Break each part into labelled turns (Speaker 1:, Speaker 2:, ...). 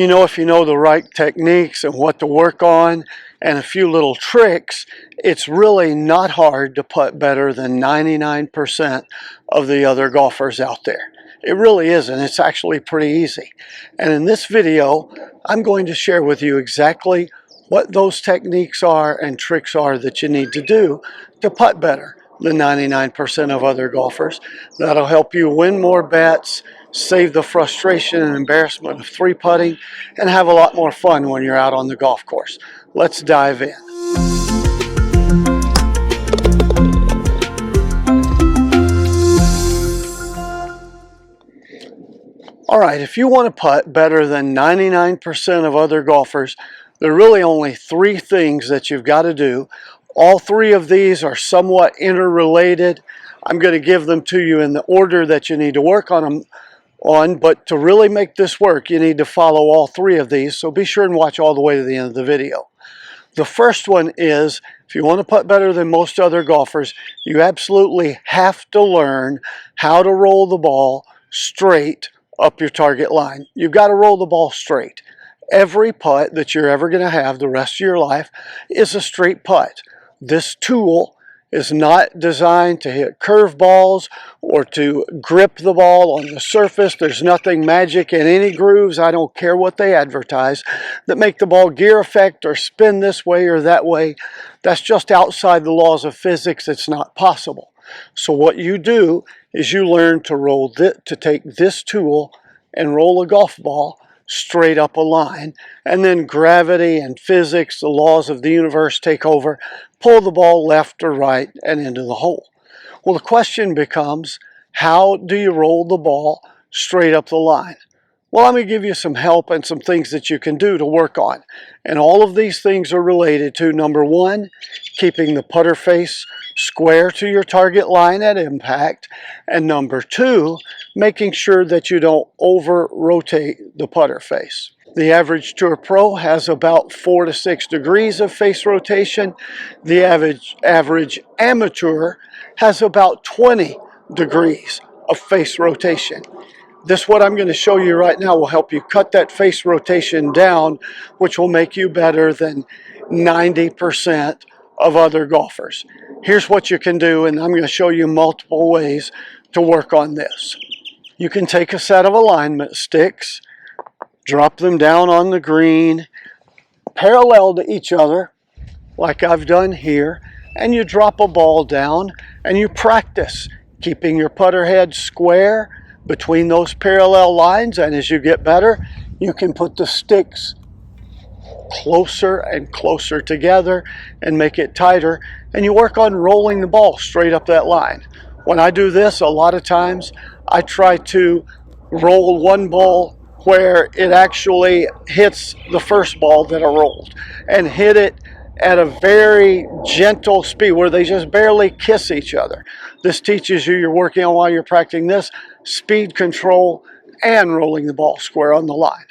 Speaker 1: If you know the right techniques and what to work on and a few little tricks, it's really not hard to putt better than 99% of the other golfers out there. It really isn't. It's actually pretty easy. And in this video, I'm going to share with you exactly what those techniques are and tricks are that you need to do to putt better than 99% of other golfers. That'll help you win more bets, save the frustration and embarrassment of three putting, and have a lot more fun when you're out on the golf course. Let's dive in. All right, if you want to putt better than 99% of other golfers, there are really only three things that you've got to do. All three of these are somewhat interrelated. I'm going to give them to you in the order that you need to work on them but to really make this work, you need to follow all three of these, so be sure and watch all the way to the end of the video. The first one is, if you want to putt better than most other golfers, you absolutely have to learn how to roll the ball straight up your target line. You've got to roll the ball straight. Every putt that you're ever going to have the rest of your life is a straight putt. This tool is not designed to hit curveballs or to grip the ball on the surface. There's nothing magic in any grooves, I don't care what they advertise, that make the ball gear effect or spin this way or that way. That's just outside the laws of physics. It's not possible. So what you do is you learn to take this tool and roll a golf ball straight up a line, and then gravity and physics, the laws of the universe, take over. Pull the ball left or right and into the hole. Well, the question becomes, how do you roll the ball straight up the line? Well, I'm going to give you some help and some things that you can do to work on. And all of these things are related to, number one, keeping the putter face square to your target line at impact, and number two, making sure that you don't over-rotate the putter face. The average tour pro has about 4 to 6 degrees of face rotation. The average amateur has about 20 degrees of face rotation. This, what I'm going to show you right now, will help you cut that face rotation down, which will make you better than 90% of other golfers. Here's what you can do, and I'm going to show you multiple ways to work on this. You can take a set of alignment sticks, drop them down on the green, parallel to each other, like I've done here, and you drop a ball down and you practice keeping your putter head square between those parallel lines, and as you get better, you can put the sticks closer and closer together and make it tighter, and you work on rolling the ball straight up that line. When I do this, a lot of times I try to roll one ball where it actually hits the first ball that I rolled, and hit it at a very gentle speed where they just barely kiss each other. This teaches you, you're working on, while you're practicing this, speed control and rolling the ball square on the line.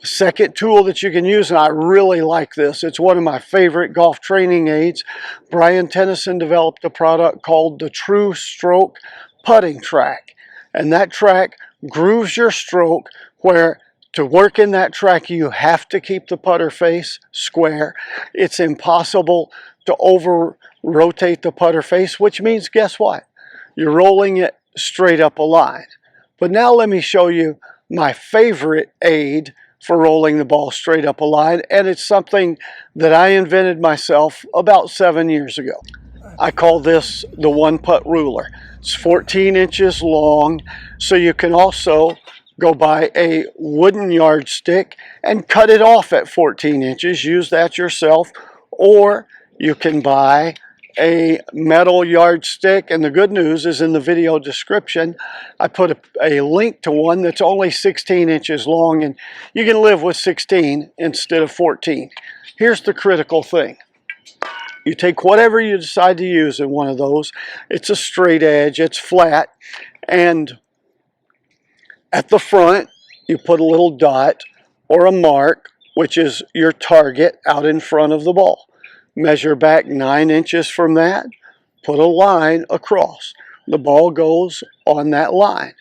Speaker 1: The second tool that you can use, and I really like this, it's one of my favorite golf training aids. Brian Tennyson developed a product called the True Stroke Putting Track. And that track grooves your stroke where, to work in that track, you have to keep the putter face square. It's impossible to over-rotate the putter face, which means, guess what? You're rolling it straight up a line. But now let me show you my favorite aid for rolling the ball straight up a line, and it's something that I invented myself about 7 years ago. I call this the One Putt ruler. It's 14 inches long, so you can also go buy a wooden yardstick and cut it off at 14 inches. Use that yourself, or you can buy a metal yardstick, and the good news is in the video description I put a link to one that's only 16 inches long, and you can live with 16 instead of 14. Here's the critical thing. You take whatever you decide to use in one of those. It's a straight edge, it's flat, and at the front you put a little dot or a mark, which is your target out in front of the ball. Measure back 9 inches from that, put a line across. The ball goes on that line.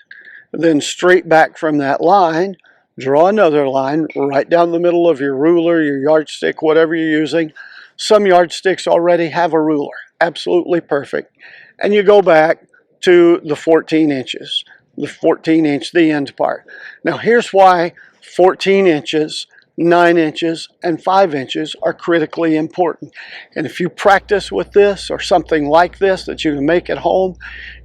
Speaker 1: Then straight back from that line, draw another line right down the middle of your ruler, your yardstick, whatever you're using. Some yardsticks already have a ruler, absolutely perfect. And you go back to the 14 inches, the 14 inch, the end part. Now here's why 14 inches, 9 inches, and 5 inches are critically important. And if you practice with this or something like this that you can make at home,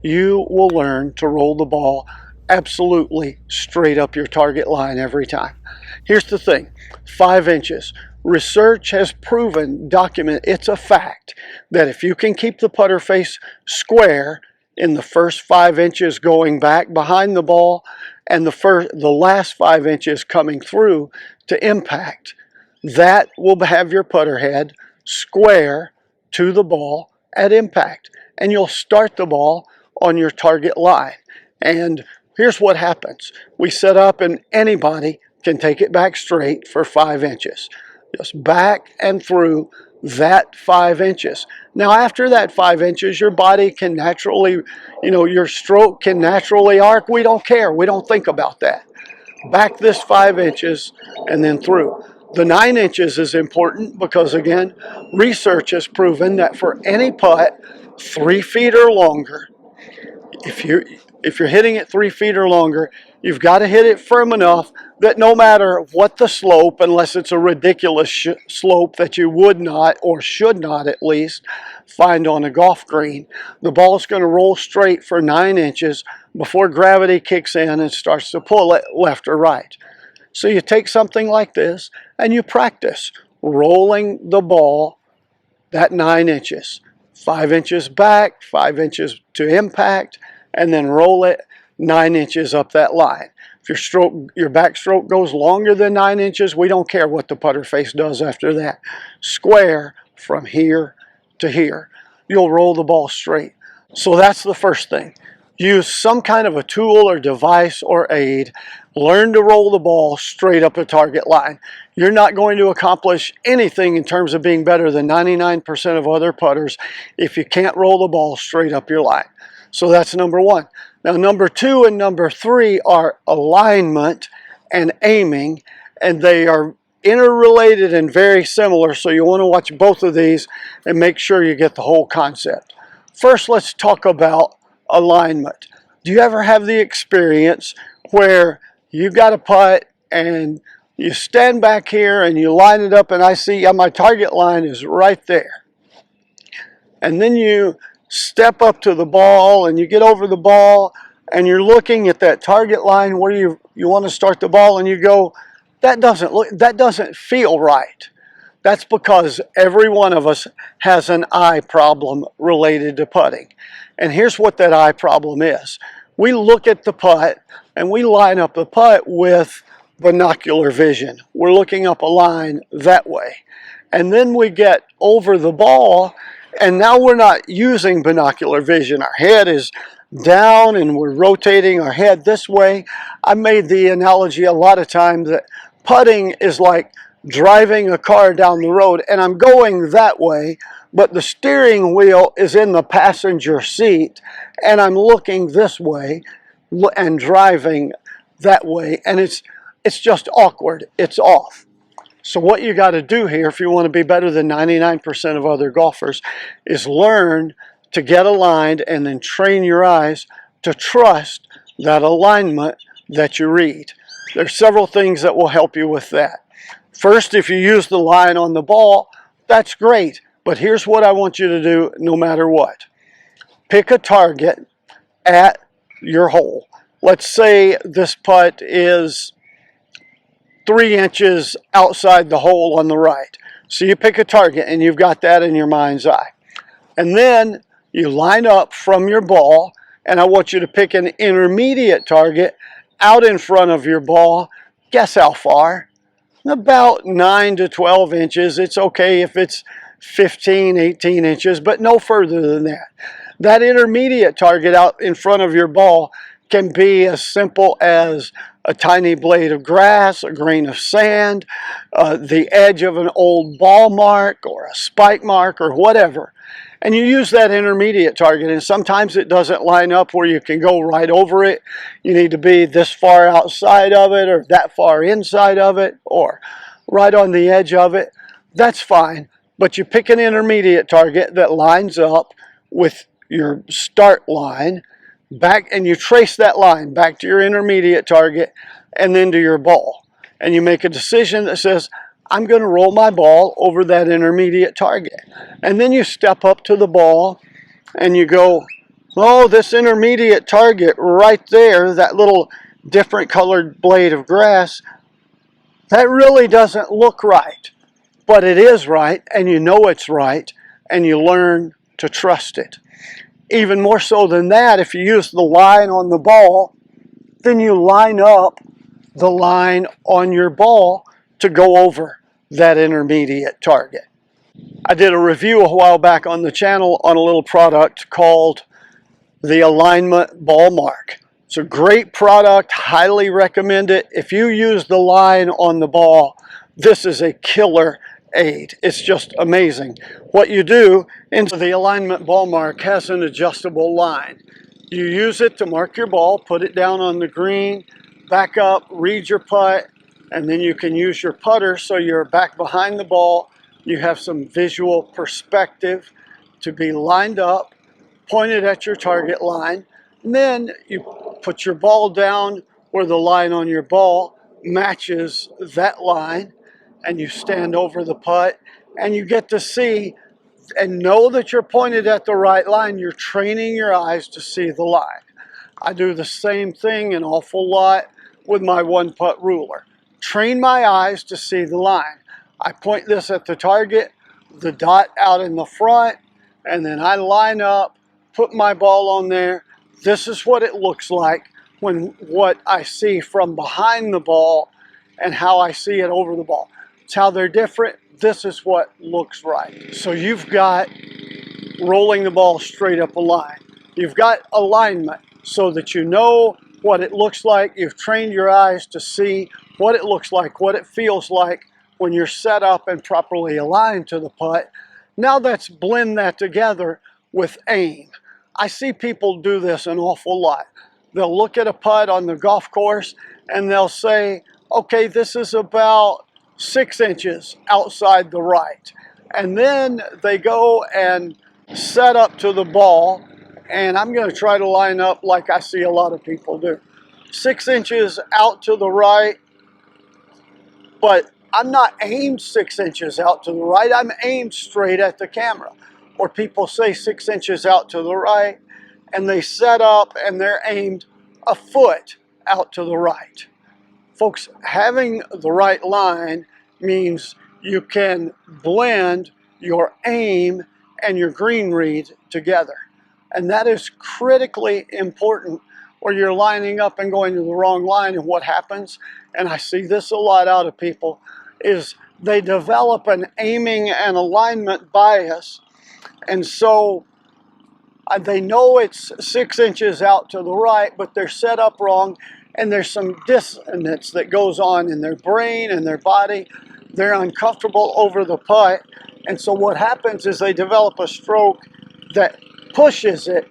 Speaker 1: you will learn to roll the ball absolutely straight up your target line every time. Here's the thing, 5 inches. Research has proven, it's a fact, that if you can keep the putter face square in the first 5 inches going back behind the ball and the last 5 inches coming through to impact, that will have your putter head square to the ball at impact. And you'll start the ball on your target line. And here's what happens. We set up and anybody can take it back straight for 5 inches. Just back and through that 5 inches. Now after that 5 inches, your body can naturally, your stroke can naturally arc. We don't care. We don't think about that. Back this 5 inches and then through. The 9 inches is important because, again, research has proven that for any putt 3 feet or longer, if you're hitting it 3 feet or longer, you've got to hit it firm enough that no matter what the slope, unless it's a ridiculous slope that you would not or should not at least find on a golf green, the ball's going to roll straight for 9 inches before gravity kicks in and starts to pull it left or right. So you take something like this and you practice rolling the ball that 9 inches. 5 inches back, 5 inches to impact, and then roll it 9 inches up that line. If your backstroke goes longer than 9 inches, we don't care what the putter face does after that. Square from here to here. You'll roll the ball straight. So that's the first thing. Use some kind of a tool or device or aid. Learn to roll the ball straight up a target line. You're not going to accomplish anything in terms of being better than 99% of other putters if you can't roll the ball straight up your line. So that's number one. Now number 2 and number 3 are alignment and aiming, and they are interrelated and very similar, so you want to watch both of these and make sure you get the whole concept. First, let's talk about alignment. Do you ever have the experience where you got a putt and you stand back here and you line it up and I see my target line is right there, and then you step up to the ball and you get over the ball and you're looking at that target line where you want to start the ball and you go, that doesn't feel right. That's because every one of us has an eye problem related to putting. And here's what that eye problem is. We look at the putt and we line up the putt with binocular vision. We're looking up a line that way. And then we get over the ball and now we're not using binocular vision. Our head is down and we're rotating our head this way. I made the analogy a lot of times that putting is like driving a car down the road and I'm going that way, but the steering wheel is in the passenger seat and I'm looking this way and driving that way, and it's just awkward. It's off. So what you got to do here if you want to be better than 99% of other golfers is learn to get aligned and then train your eyes to trust that alignment that you read. There's several things that will help you with that. First, if you use the line on the ball, that's great. But here's what I want you to do no matter what. Pick a target at your hole. Let's say this putt is 3 inches outside the hole on the right. So you pick a target and you've got that in your mind's eye. And then you line up from your ball, and I want you to pick an intermediate target out in front of your ball. Guess how far? About 9 to 12 inches. It's okay if it's 15, 18 inches, but no further than that. That intermediate target out in front of your ball can be as simple as a tiny blade of grass, a grain of sand, the edge of an old ball mark or a spike mark or whatever. and you use that intermediate target, and sometimes it doesn't line up where you can go right over it. You need to be this far outside of it or that far inside of it or right on the edge of it. That's fine, but you pick an intermediate target that lines up with your start line back, and you trace that line back to your intermediate target and then to your ball, and you make a decision that says, I'm going to roll my ball over that intermediate target. And then you step up to the ball and you go, oh, this intermediate target right there, that little different colored blade of grass, that really doesn't look right, but it is right, and you know it's right, and you learn to trust it. Even more so than that, if you use the line on the ball, then you line up the line on your ball to go over that intermediate target. I did a review a while back on the channel on a little product called the Alignment Ball Mark. It's a great product, highly recommend it. If you use the line on the ball, this is a killer aid. It's just amazing. What you do, into the Alignment Ball Mark has an adjustable line. You use it to mark your ball, put it down on the green, back up, read your putt, and then you can use your putter so you're back behind the ball. You have some visual perspective to be lined up, pointed at your target line. And then you put your ball down where the line on your ball matches that line, and you stand over the putt, and you get to see and know that you're pointed at the right line. You're training your eyes to see the line. I do the same thing an awful lot with my One Putt ruler. Train my eyes to see the line. I point this at the target, the dot out in the front, and then I line up, put my ball on there. This is what it looks like when what I see from behind the ball and how I see it over the ball. It's how they're different. This is what looks right. So you've got rolling the ball straight up a line. You've got alignment so that you know what it looks like. You've trained your eyes to see what it looks like, what it feels like when you're set up and properly aligned to the putt. Now let's blend that together with aim. I see people do this an awful lot. They'll look at a putt on the golf course and they'll say, okay, this is about 6 inches outside the right. And then they go and set up to the ball, and I'm going to try to line up like I see a lot of people do. 6 inches out to the right, but I'm not aimed 6 inches out to the right. I'm aimed straight at the camera. Or people say 6 inches out to the right, and they set up and they're aimed a foot out to the right. Folks, having the right line means you can blend your aim and your green read together. And that is critically important, or you're lining up and going to the wrong line. And what happens, and I see this a lot out of people, is they develop an aiming and alignment bias. And so they know it's 6 inches out to the right, but they're set up wrong, and there's some dissonance that goes on in their brain and their body. They're uncomfortable over the putt, and so what happens is they develop a stroke that pushes it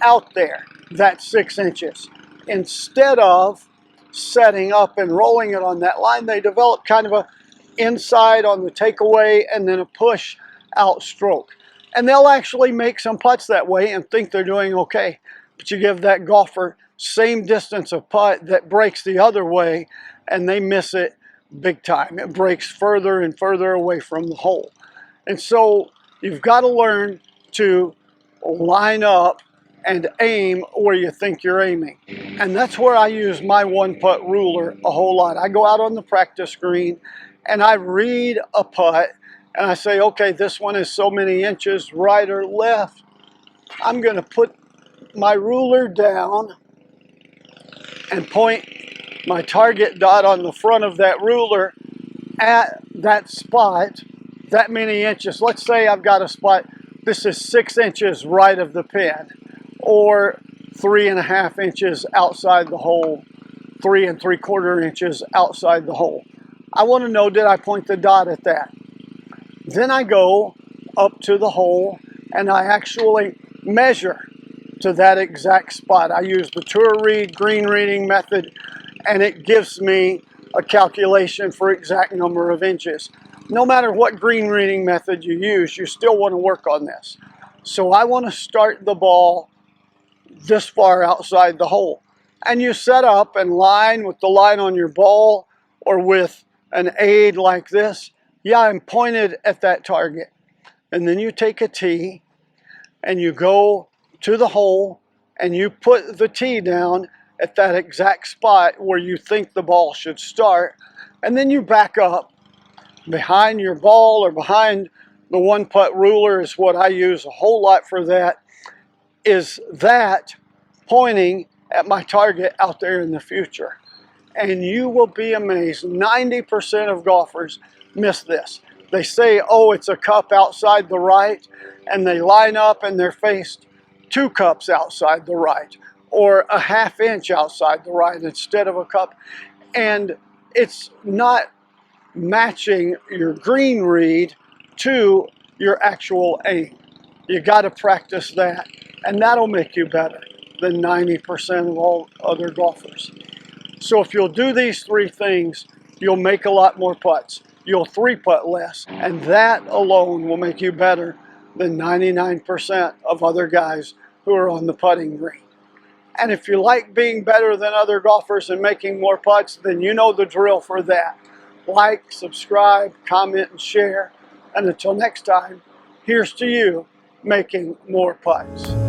Speaker 1: out there, that 6 inches. Instead of setting up and rolling it on that line, they develop kind of a inside on the takeaway and then a push out stroke. And they'll actually make some putts that way and think they're doing okay. But you give that golfer same distance of putt that breaks the other way, and they miss it big time. It breaks further and further away from the hole. And so you've got to learn to line up and aim where you think you're aiming. And that's where I use my One Putt ruler a whole lot. I go out on the practice green and I read a putt and I say, okay, this one is so many inches right or left. I'm going to put my ruler down and point my target dot on the front of that ruler at that spot, that many inches. Let's say I've got a spot, this is 6 inches right of the pin, or 3.5 inches outside the hole, 3 3/4 inches outside the hole. I want to know, did I point the dot at that? Then I go up to the hole and I actually measure to that exact spot. I use the Tour Read green reading method, and it gives me a calculation for exact number of inches. No matter what green reading method you use, you still want to work on this. So I want to start the ball this far outside the hole. And you set up and line with the line on your ball or with an aid like this. Yeah, I'm pointed at that target. And then you take a tee and you go to the hole and you put the tee down at that exact spot where you think the ball should start. And then you back up behind your ball or behind the one putt ruler is what I use a whole lot for that, is that pointing at my target out there in the future. And you will be amazed. 90% of golfers miss this. They say, oh, it's a cup outside the right, and they line up and they're faced 2 cups outside the right, or a ½ inch outside the right instead of a cup. And it's not matching your green read to your actual aim. You got to practice that, and that'll make you better than 90% of all other golfers. So if you'll do these 3 things, you'll make a lot more putts. You'll 3-putt less, and that alone will make you better than 99% of other guys who are on the putting green. And if you like being better than other golfers and making more putts, then you know the drill for that. Like, subscribe, comment, and share. And until next time, here's to you making more putts.